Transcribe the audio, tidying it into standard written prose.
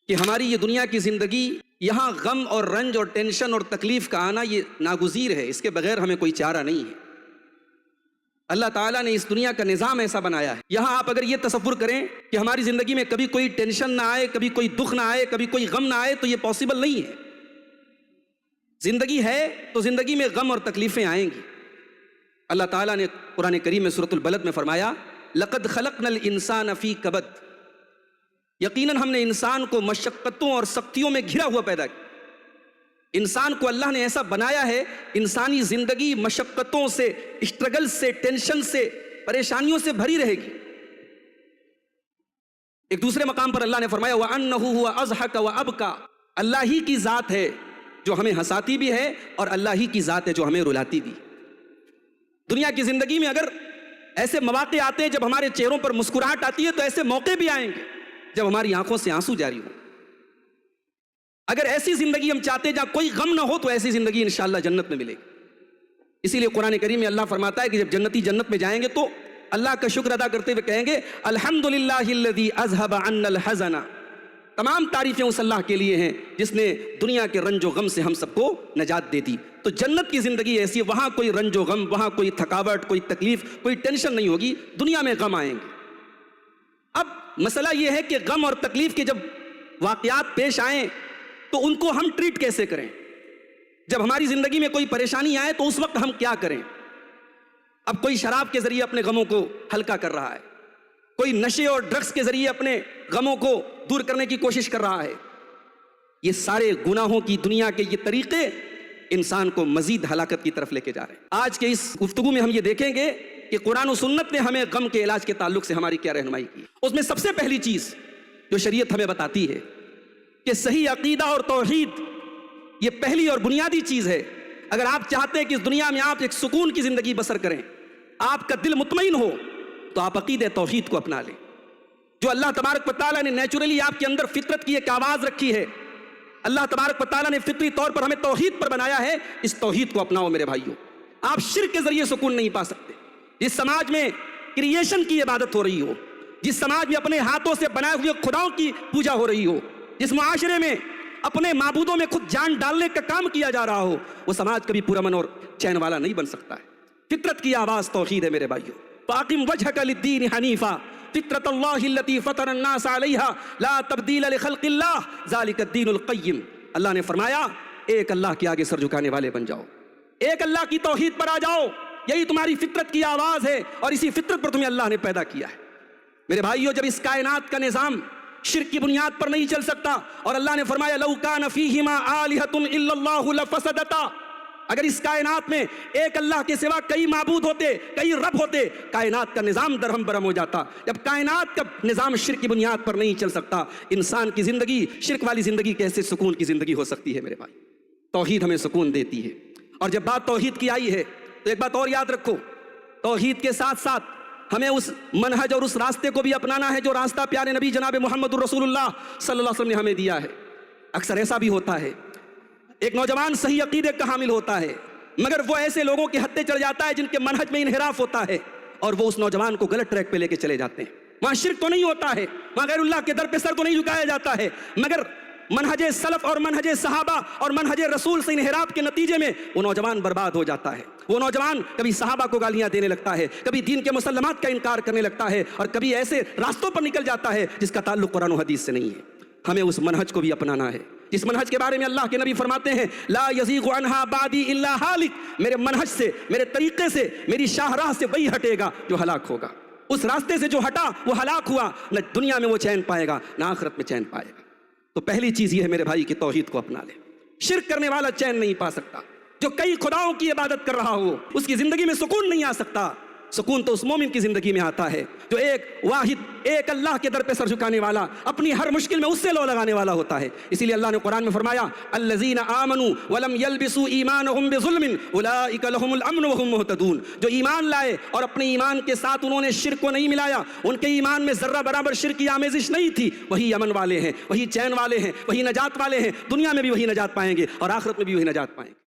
کہ ہماری یہ دنیا کی زندگی، یہاں غم اور رنج اور ٹینشن اور تکلیف کا آنا یہ ناگزیر ہے، اس کے بغیر ہمیں کوئی چارہ نہیں ہے۔ اللہ تعالیٰ نے اس دنیا کا نظام ایسا بنایا ہے، یہاں آپ اگر یہ تصور کریں کہ ہماری زندگی میں کبھی کوئی ٹینشن نہ آئے، کبھی کوئی دکھ نہ آئے، کبھی کوئی غم نہ آئے، تو یہ پاسبل نہیں ہے۔ زندگی ہے تو زندگی میں غم اور تکلیفیں آئیں گی۔ اللہ تعالیٰ نے قرآن کریم میں سورۃ البلد میں فرمایا لَقَدْ خَلَقْنَا الْإِنسَانَ فِي كَبَدٍ، یقیناً ہم نے انسان کو مشقتوں اور سختیوں میں گھرا ہوا پیدا کیا۔ انسان کو اللہ نے ایسا بنایا ہے، انسانی زندگی مشقتوں سے، اسٹرگل سے، ٹینشن سے، پریشانیوں سے بھری رہے گی۔ ایک دوسرے مقام پر اللہ نے فرمایا وَأَنَّهُ هُوَ أَضْحَكَ وَأَبْكَى، اللہ ہی کی ذات ہے جو ہمیں ہنساتی بھی ہے اور اللہ ہی کی ذات ہے جو ہمیں رلاتی بھی۔ دنیا کی زندگی میں اگر ایسے مواقع آتے ہیں جب ہمارے چہروں پر مسکراہٹ آتی ہے، تو ایسے موقع بھی آئیں گے جب ہماری آنکھوں سے آنسو جاری ہوں۔ اگر ایسی زندگی ہم چاہتے ہیں جہاں کوئی غم نہ ہو، تو ایسی زندگی انشاءاللہ جنت میں ملے گی۔ اسی لیے قرآن کریم میں اللہ فرماتا ہے کہ جب جنتی جنت میں جائیں گے تو اللہ کا شکر ادا کرتے ہوئے کہیں گے الحمدللہ الذی اذھب عنا الحزن، تمام تعریفیں اس اللہ کے لیے ہیں جس نے دنیا کے رنج و غم سے ہم سب کو نجات دے دی۔ تو جنت کی زندگی ایسی ہے، وہاں کوئی رنج و غم، وہاں کوئی تھکاوٹ، کوئی تکلیف، کوئی ٹینشن نہیں ہوگی۔ دنیا میں غم آئیں گے۔ اب مسئلہ یہ ہے کہ غم اور تکلیف کے جب واقعات پیش آئیں تو ان کو ہم ٹریٹ کیسے کریں؟ جب ہماری زندگی میں کوئی پریشانی آئے تو اس وقت ہم کیا کریں؟ اب کوئی شراب کے ذریعے اپنے غموں کو ہلکا کر رہا ہے، کوئی نشے اور ڈرگس کے ذریعے اپنے غموں کو دور کرنے کی کوشش کر رہا ہے۔ یہ سارے گناہوں کی دنیا کے یہ طریقے انسان کو مزید ہلاکت کی طرف لے کے جا رہے ہیں۔ آج کے اس گفتگو میں ہم یہ دیکھیں گے کہ قرآن و سنت نے ہمیں غم کے علاج کے تعلق سے ہماری کیا رہنمائی کی۔ اس میں سب سے پہلی چیز جو شریعت ہمیں بتاتی ہے کہ صحیح عقیدہ اور توحید یہ پہلی اور بنیادی چیز ہے۔ اگر آپ چاہتے ہیں کہ اس دنیا میں آپ ایک سکون کی زندگی بسر کریں، آپ کا دل مطمئن ہو، تو آپ عقیدہ توحید کو اپنا لیں۔ جو اللہ تبارک و تعالیٰ نے نیچرلی آپ کے اندر فطرت کی ایک آواز رکھی ہے، اللہ تبارک و تعالیٰ نے فطری طور پر ہمیں توحید پر بنایا ہے، اس توحید کو اپناؤ میرے بھائیوں۔ آپ شرک کے ذریعے سکون نہیں پا سکتے۔ جس سماج میں کریشن کی عبادت ہو رہی ہو، جس سماج میں اپنے ہاتھوں سے بنائے ہوئے خداؤں کی پوجا ہو رہی ہو، جس معاشرے میں اپنے معبودوں میں خود جان ڈالنے کا کام کیا جا رہا ہو، وہ سماج کبھی پرامن اور چین والا نہیں بن سکتا ہے۔ فطرت کی آواز توحید ہے میرے بھائیوں۔ فَأَقِمْ وَجْهَكَ لِلدِّينِ حَنِيفًا فِطْرَةَ اللَّهِ الَّتِي فَطَرَ النَّاسَ عَلَيْهَا لَا تَبْدِيلَ لِخَلْقِ اللَّهِ ذَلِكَ الدِّينُ الْقَيِّمُ۔ اللہ نے فرمایا ایک اللہ کے آگے سر جھکانے والے بن جاؤ، ایک اللہ کی توحید پر آ جاؤ، یہی تمہاری فطرت کی آواز ہے، اور اسی فطرت پر تمہیں اللہ نے پیدا کیا ہے۔ میرے بھائیوں، جب اس کائنات کا نظام شرک کی بنیاد پر نہیں چل سکتا، اور اللہ نے فرمایا لَوْ كَانَ فِيهِمَا آلِهَةٌ إِلَّا اللَّهُ لَفَسَدَتَا، اگر اس کائنات میں ایک اللہ کے سوا کئی معبود ہوتے، کئی رب ہوتے، کائنات کا نظام درہم برہم ہو جاتا۔ جب کائنات کا نظام شرک کی بنیاد پر نہیں چل سکتا، انسان کی زندگی شرک والی زندگی کیسے سکون کی زندگی ہو سکتی ہے میرے بھائی؟ توحید ہمیں سکون دیتی ہے۔ اور جب بات توحید کی آئی ہے تو ایک بات اور یاد رکھو، توحید کے ساتھ ساتھ ہمیں اس منہج اور اس راستے کو بھی اپنانا ہے جو راستہ پیارے نبی جناب محمد الرسول اللہ صلی اللہ علیہ وسلم نے ہمیں دیا ہے۔ اکثر ایسا بھی ہوتا ہے، ایک نوجوان صحیح عقیدے کا حامل ہوتا ہے، مگر وہ ایسے لوگوں کے ہتھے چڑھ جاتا ہے جن کے منہج میں انحراف ہوتا ہے، اور وہ اس نوجوان کو غلط ٹریک پہ لے کے چلے جاتے ہیں۔ وہاں شرک تو نہیں ہوتا ہے، وہاں غیر اللہ کے در پہ سر تو نہیں جھکایا جاتا ہے، مگر منہج سلف اور منہج صحابہ اور منہج رسول سے انحراف کے نتیجے میں وہ نوجوان برباد ہو جاتا ہے۔ وہ نوجوان کبھی صحابہ کو گالیاں دینے لگتا ہے، کبھی دین کے مسلمات کا انکار کرنے لگتا ہے، اور کبھی ایسے راستوں پر نکل جاتا ہے جس کا تعلق قرآن و حدیث سے نہیں ہے۔ ہمیں اس منہج کو بھی اپنانا ہے جس منہج کے بارے میں اللہ کے نبی فرماتے ہیں لا یزیغ عنہا بعدی الا ہالک، میرے منہج سے، میرے طریقے سے، میری شاہراہ سے وہی ہٹے گا جو ہلاک ہوگا۔ اس راستے سے جو ہٹا وہ ہلاک ہوا، نہ دنیا میں وہ چین پائے گا نہ آخرت میں چین پائے گا۔ تو پہلی چیز یہ ہے میرے بھائی کہ توحید کو اپنا لے۔ شرک کرنے والا چین نہیں پا سکتا، جو کئی خداؤں کی عبادت کر رہا ہو اس کی زندگی میں سکون نہیں آ سکتا۔ سکون تو اس مومن کی زندگی میں آتا ہے جو ایک واحد ایک اللہ کے در پہ سر جھکانے والا، اپنی ہر مشکل میں اس سے لو لگانے والا ہوتا ہے۔ اسی لیے اللہ نے قرآن میں فرمایا الذین آمنوا ولم یلبسوا ایمانہم بظلم اولئک لہم الامن وہم مہتدون، جو ایمان لائے اور اپنے ایمان کے ساتھ انہوں نے شرک کو نہیں ملایا، ان کے ایمان میں ذرہ برابر شرک کی آمیزش نہیں تھی، وہی امن والے ہیں، وہی چین والے ہیں، وہی نجات والے ہیں۔ دنیا میں بھی وہی نجات پائیں گے اور آخرت میں بھی وہی نجات پائیں گے۔